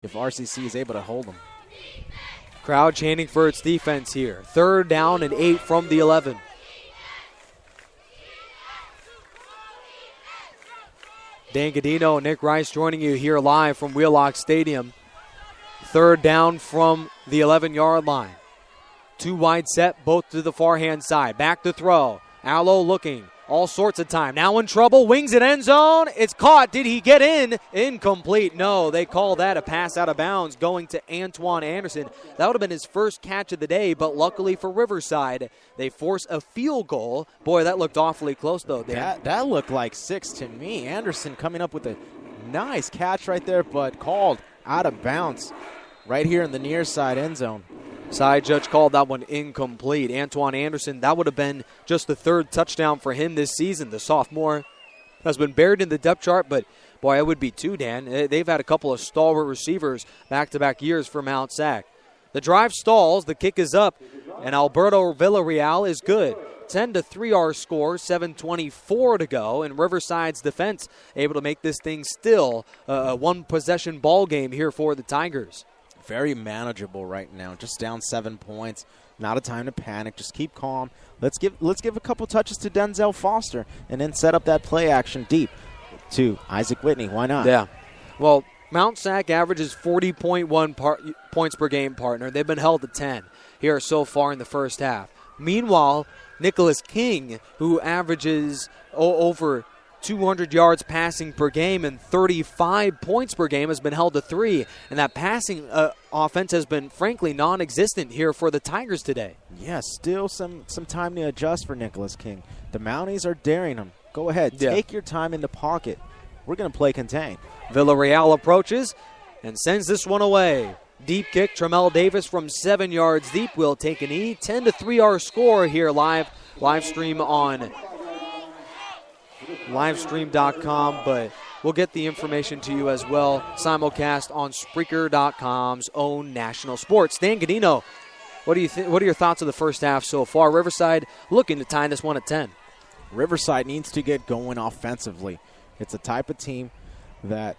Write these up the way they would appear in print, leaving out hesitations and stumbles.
if RCC is able to hold them. Crowd chanting for its defense here. 3rd down and 8 from the 11. Dan Gadino and Nick Rice joining you here live from Wheelock Stadium. 3rd down from the 11-yard line. 2 wide set, both to the far-hand side. Back to throw. Allo looking. All sorts of time. Now in trouble. Wings it end zone. It's caught. Did he get in? Incomplete. No, they call that a pass out of bounds going to Antoine Anderson. That would have been his first catch of the day, but luckily for Riverside, they force a field goal. Boy, that looked awfully close, though, Dan. That looked like 6 to me. Anderson coming up with a nice catch right there, but called out of bounds right here in the near side end zone. Side judge called that one incomplete. Antoine Anderson, that would have been just the 3rd touchdown for him this season. The sophomore has been buried in the depth chart, but boy, it would be 2, Dan. They've had a couple of stalwart receivers back-to-back years for Mount SAC. The drive stalls, the kick is up, and Alberto Villarreal is good. 10-3 our score, 7:24 to go, and Riverside's defense able to make this thing still a one-possession ball game here for the Tigers. Very manageable right now. Just down 7 points. Not a time to panic. Just keep calm. Let's give a couple touches to Denzel Foster and then set up that play action deep to Isaac Whitney. Why not? Yeah. Well, Mount SAC averages 40.1 points per game, partner. They've been held to 10 here so far in the first half. Meanwhile, Nicholas King, who averages over 200 yards passing per game and 35 points per game, has been held to 3. And that passing offense has been, frankly, non-existent here for the Tigers today. Yeah, still some time to adjust for Nicholas King. The Mounties are daring him. Go ahead. Take your time in the pocket. We're going to play contain. Villarreal approaches and sends this one away. Deep kick, Tremel Davis from 7 yards deep will take a knee. 10-3 our score here live stream on livestream.com, but we'll get the information to you as well. Simulcast on Spreaker.com's own national sports. Dan Gadino, what are your thoughts of the first half so far? Riverside looking to tie this one at 10. Riverside needs to get going offensively. It's a type of team that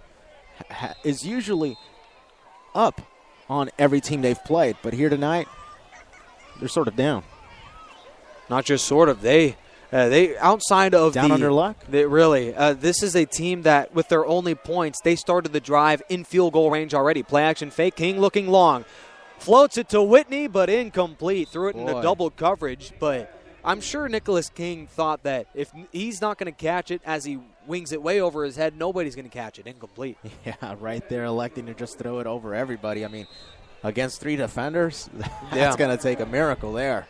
is usually up on every team they've played, but here tonight, they're sort of down. Not just sort of. They outside of down under luck. This is a team that with their only points, they started the drive in field goal range already. Play action fake. King looking long, floats it to Whitney, but incomplete. Threw it into double coverage, but I'm sure Nicholas King thought that if he's not going to catch it as he wings it way over his head, nobody's going to catch it. Incomplete. Yeah, right there, electing to just throw it over everybody. I mean, against 3 defenders, that's going to take a miracle there.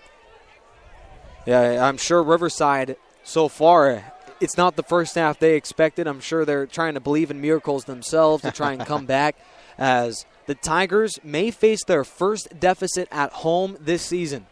Yeah, I'm sure Riverside, so far, it's not the first half they expected. I'm sure they're trying to believe in miracles themselves to try and come back, as the Tigers may face their first deficit at home this season.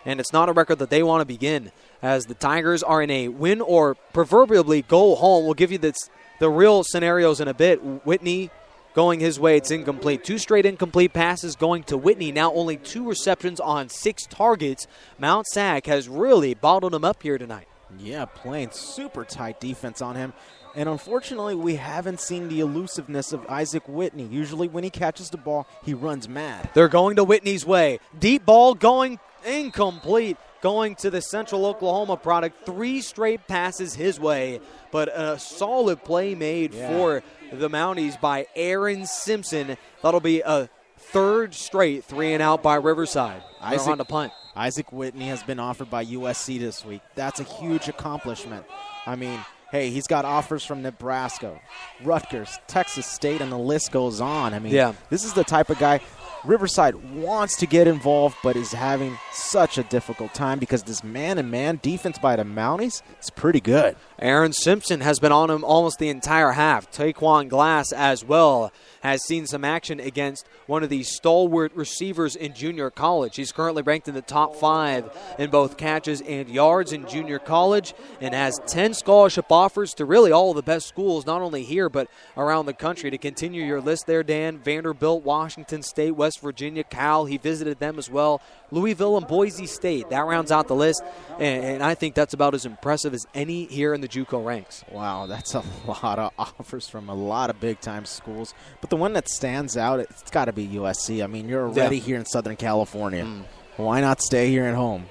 And it's not a record that they want to begin, as the Tigers are in a win or proverbially go home. We'll give you the real scenarios in a bit. Whitney going his way, it's incomplete. 2 straight incomplete passes going to Whitney. Now only 2 receptions on 6 targets. Mount SAC has really bottled him up here tonight. Yeah, playing super tight defense on him. And unfortunately, we haven't seen the elusiveness of Isaac Whitney. Usually when he catches the ball, he runs mad. They're going to Whitney's way. Deep ball going incomplete. Going to the Central Oklahoma product. 3 straight passes his way. But a solid play made for the Mounties by Aaron Simpson. That'll be a 3rd straight 3-and-out by Riverside. They're on the punt. Isaac Whitney has been offered by USC this week. That's a huge accomplishment. I mean, hey, he's got offers from Nebraska, Rutgers, Texas State, and the list goes on. I mean, this is the type of guy Riverside wants to get involved, but is having such a difficult time because this man-and-man defense by the Mounties is pretty good. Aaron Simpson has been on him almost the entire half. Taquan Glass as well has seen some action against one of these stalwart receivers in junior college. He's currently ranked in the top 5 in both catches and yards in junior college and has 10 scholarship offers to really all of the best schools, not only here but around the country. To continue your list there, Dan, Vanderbilt, Washington State, West Virginia, Cal, he visited them as well. Louisville and Boise State, that rounds out the list, and I think that's about as impressive as any here in the JUCO ranks. Wow, that's a lot of offers from a lot of big-time schools. But But the one that stands out, it's got to be USC. I mean, you're already here in Southern California. Why not stay here at home?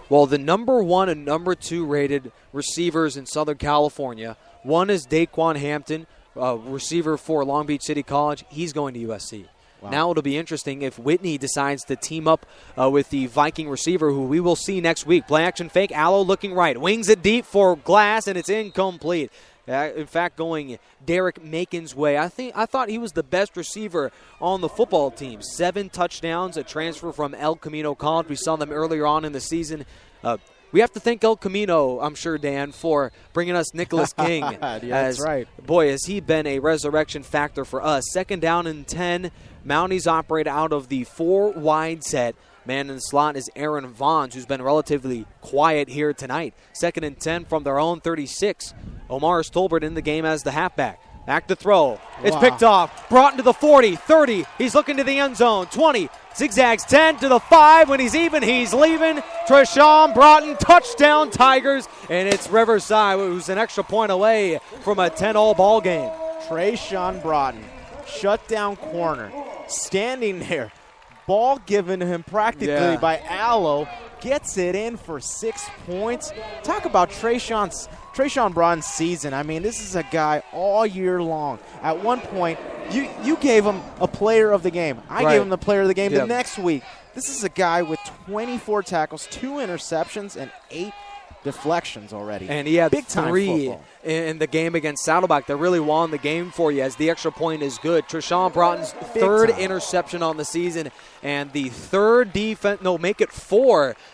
Well, the number 1 and number 2 rated receivers in Southern California, one is Daquan Hampton, receiver for Long Beach City College. He's going to USC. Wow. Now it'll be interesting if Whitney decides to team up with the Viking receiver, who we will see next week. Play action fake, Allo looking right. Wings it deep for Glass, and it's incomplete. In fact, going Derek Macon's way. I thought he was the best receiver on the football team. 7 touchdowns, a transfer from El Camino College. We saw them earlier on in the season. We have to thank El Camino, I'm sure, Dan, for bringing us Nicholas King. Yeah, that's right. Boy, has he been a resurrection factor for us. 2nd down and 10. Mounties operate out of the 4 wide set. Man in the slot is Aaron Vaughns, who's been relatively quiet here tonight. 2nd and 10 from their own 36. Omar Stolbert in the game as the halfback. Back to throw. It's picked off. Brought into the 40, 30. He's looking to the end zone. 20. Zigzags 10 to the 5. When he's even, he's leaving. Treshawn Broughton, touchdown Tigers. And it's Riverside, who's an extra point away from a 10-all ball game. Treshawn Broughton, shut down corner, standing there. Ball given to him practically by Allo. Gets it in for 6 points. Talk about Treshawn Broughton's season. I mean, this is a guy all year long. At one point, you gave him a player of the game. I gave him the player of the game the next week. This is a guy with 24 tackles, 2 interceptions, and 8 deflections already. And he had big 3 in the game against Saddleback that really won the game for you, as the extra point is good. Treshawn Broughton's 3rd interception on the season, and the 4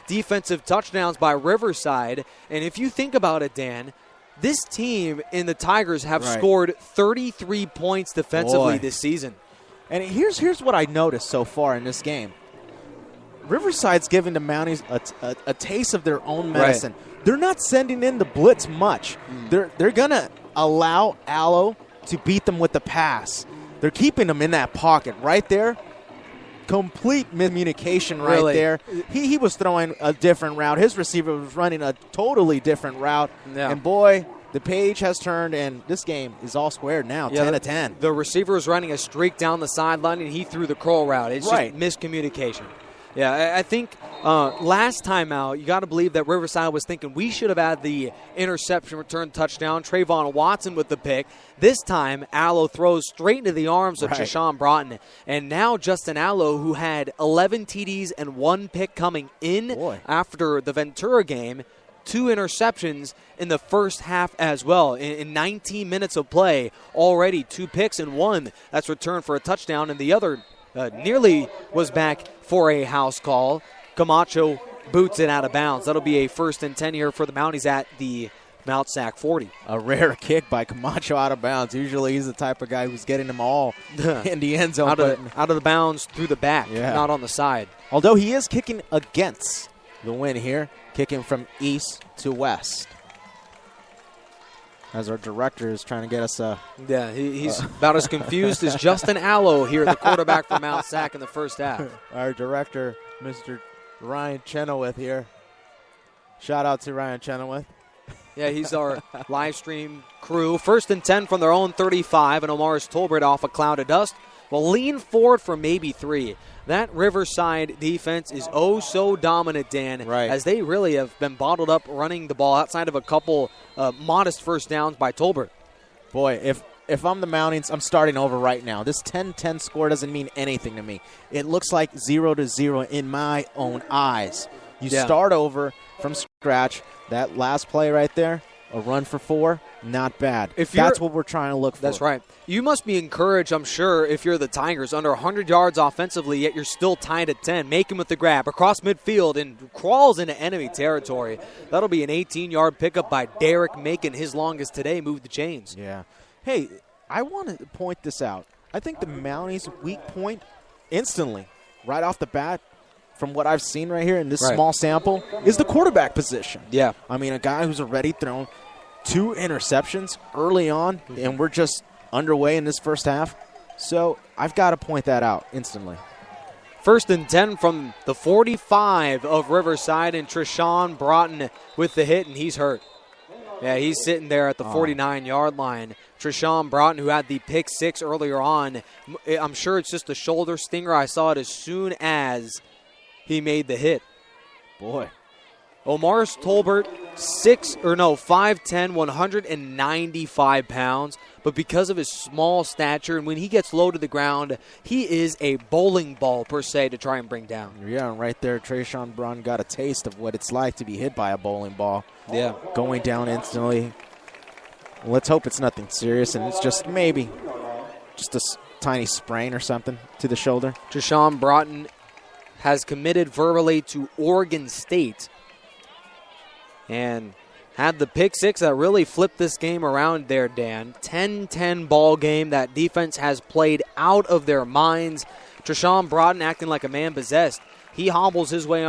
defensive touchdowns by Riverside. And if you think about it, Dan, this team in the Tigers have scored 33 points defensively this season. And here's what I noticed so far in this game. Riverside's giving the Mounties a taste of their own medicine. They're not sending in the blitz much. They're going to allow Allo to beat them with the pass. They're keeping them in that pocket right there. Complete miscommunication there. He was throwing a different route. His receiver was running a totally different route. Yeah. And, boy, the page has turned, and this game is all squared now, 10-10. The receiver was running a streak down the sideline, and he threw the curl route. It's just miscommunication. Yeah, I think last time out, you got to believe that Riverside was thinking we should have had the interception return touchdown. Trayvon Watson with the pick. This time, Allo throws straight into the arms of Treshawn Broughton. And now Justin Allo, who had 11 TDs and 1 pick coming in after the Ventura game, 2 interceptions in the first half as well. In 19 minutes of play, already 2 picks and 1 that's returned for a touchdown, and the other nearly was back for a house call. Camacho boots it out of bounds. That'll be a 1st and 10 here for the Mounties at the Mount SAC 40. A rare kick by Camacho out of bounds. Usually he's the type of guy who's getting them all in the end zone. Out of the bounds through the back, not on the side. Although he is kicking against the win here, kicking from east to west. As our director is trying to get us he's about as confused as Justin Allo here, the quarterback for Mount SAC in the first half. Our director, Mr. Ryan Chenoweth here. Shout out to Ryan Chenoweth. Yeah, he's our live stream crew. 1st and 10 from their own 35, and Omar's Tolbert off a cloud of dust. Well, lean forward for maybe 3. That Riverside defense is so dominant, Dan, as they really have been bottled up running the ball outside of a couple modest first downs by Tolbert. Boy, if I'm the Mounties, I'm starting over right now. This 10-10 score doesn't mean anything to me. It looks like 0-0 in my own eyes. You start over from scratch. That last play right there, a run for 4, not bad. That's what we're trying to look for. That's right. You must be encouraged, I'm sure, if you're the Tigers, under 100 yards offensively, yet you're still tied at 10. Make him with the grab across midfield and crawls into enemy territory. That'll be an 18-yard pickup by Derek Macon. His longest today moved the chains. Yeah. Hey, I want to point this out. I think the Mounties' weak point instantly, right off the bat, from what I've seen right here in this small sample, is the quarterback position. Yeah. I mean, a guy who's already thrown 2 interceptions early on, and we're just underway in this first half. So I've got to point that out instantly. 1st and 10 from the 45 of Riverside, and Treshawn Broughton with the hit, and he's hurt. Yeah, he's sitting there at the 49-yard line. Treshawn Broughton, who had the pick 6 earlier on, I'm sure it's just a shoulder stinger. I saw it as soon as he made the hit. Boy. Omar's Tolbert, 5'10", 195 pounds. But because of his small stature, and when he gets low to the ground, he is a bowling ball, per se, to try and bring down. Yeah, right there, Treshawn Broughton got a taste of what it's like to be hit by a bowling ball. Yeah. Going down instantly. Let's hope it's nothing serious, and it's just maybe just a tiny sprain or something to the shoulder. Treshawn Broughton has committed verbally to Oregon State and had the pick 6 that really flipped this game around there, Dan. 10-10 ball game. That defense has played out of their minds. Treshawn Broughton acting like a man possessed. He hobbles his way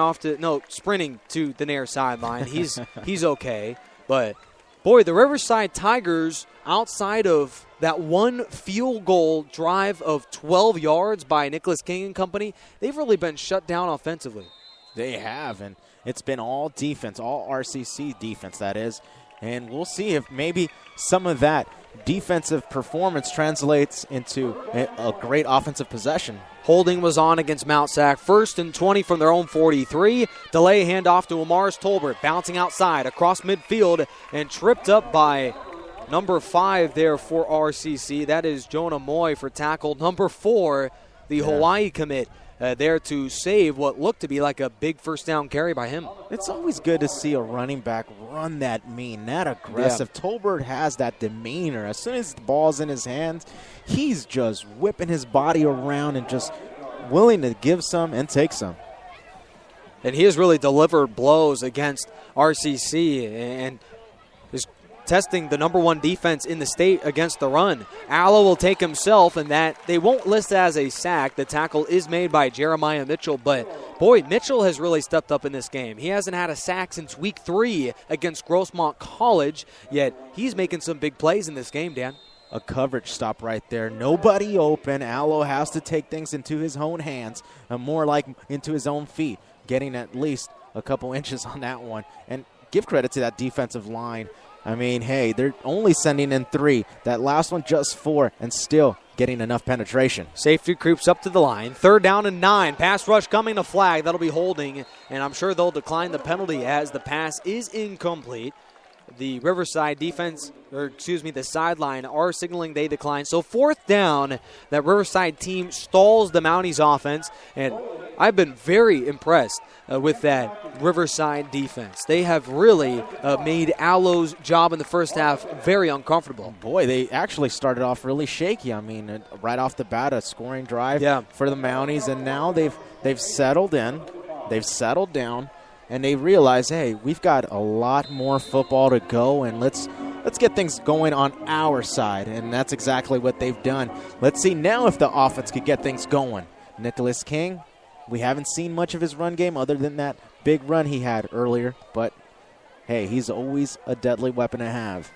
sprinting to the near sideline. He's okay. But, boy, the Riverside Tigers, outside of that one field goal drive of 12 yards by Nicholas King and company, they've really been shut down offensively. They have, and it's been all defense, all RCC defense, that is. And we'll see if maybe some of that defensive performance translates into a great offensive possession. Holding was on against Mount Sac. 1st and 20 from their own 43. Delay handoff to Omar's Tolbert, bouncing outside across midfield and tripped up by number 5 there for RCC. That is Jonah Moy for tackle number 4, the Hawaii commit. There to save what looked to be like a big first down carry by him. It's always good to see a running back run that mean, that aggressive. Yeah. Tolbert has that demeanor. As soon as the ball's in his hands, he's just whipping his body around and just willing to give some and take some. And he has really delivered blows against RCC and is testing the number 1 defense in the state against the run. Allo will take himself, and that they won't list as a sack. The tackle is made by Jeremiah Mitchell, but boy, Mitchell has really stepped up in this game. He hasn't had a sack since week 3 against Grossmont College, yet he's making some big plays in this game, Dan. A coverage stop right there. Nobody open. Allo has to take things into his own hands, and more like into his own feet, getting at least a couple inches on that one. And give credit to that defensive line. I mean, hey, they're only sending in 3. That last one just 4, and still getting enough penetration. Safety creeps up to the line. 3rd down and 9. Pass rush coming to flag. That'll be holding, and I'm sure they'll decline the penalty as the pass is incomplete. The Riverside defense, the sideline are signaling they decline. So 4th down, that Riverside team stalls the Mounties offense, and I've been very impressed with that Riverside defense. They have really made Allo's job in the first half very uncomfortable. Boy, they actually started off really shaky. I mean, right off the bat, a scoring drive for the Mounties, and now they've settled in. They've settled down. And they realize, hey, we've got a lot more football to go, and let's get things going on our side. And that's exactly what they've done. Let's see now if the offense could get things going. Nicholas King, we haven't seen much of his run game other than that big run he had earlier. But, hey, he's always a deadly weapon to have.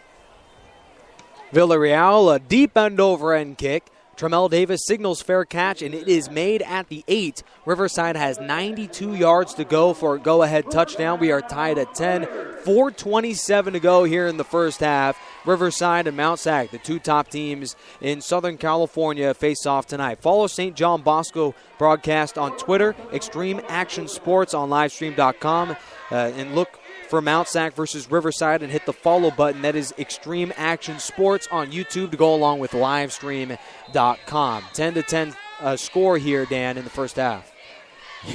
Villarreal, a deep end-over-end kick. Tremel Davis signals fair catch, and it is made at the 8. Riverside has 92 yards to go for a go-ahead touchdown. We are tied at 10. 4:27 to go here in the first half. Riverside and Mount Sac, the 2 top teams in Southern California, face off tonight. Follow St. John Bosco Broadcast on Twitter, Extreme Action Sports on livestream.com, and look for Mount Sac versus Riverside and hit the follow button. That is Extreme Action Sports on YouTube to go along with livestream.com. 10-10 score here, Dan, in the first half.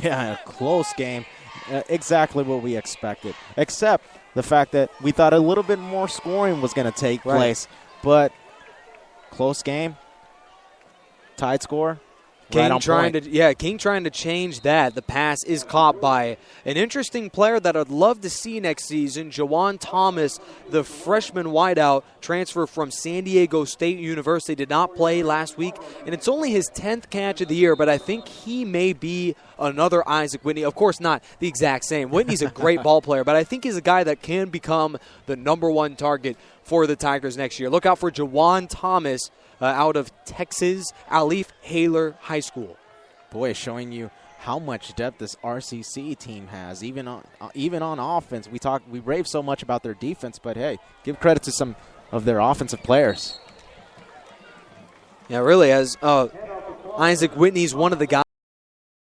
Yeah, a close game. Exactly what we expected, except the fact that we thought a little bit more scoring was going to take place. But close game, tied score. King trying to change that. The pass is caught by an interesting player that I'd love to see next season, Jawan Thomas, the freshman wideout, transfer from San Diego State University, did not play last week, and it's only his 10th catch of the year, but I think he may be another Isaac Whitney. Of course, not the exact same. Whitney's a great ball player, but I think he's a guy that can become the number 1 target for the Tigers next year. Look out for Jawan Thomas out of Texas Alif Haler High School. Boy, showing you how much depth this RCC team has, even on offense. We rave so much about their defense, but hey, give credit to some of their offensive players. Yeah, really, as Isaac Whitney's one of the guys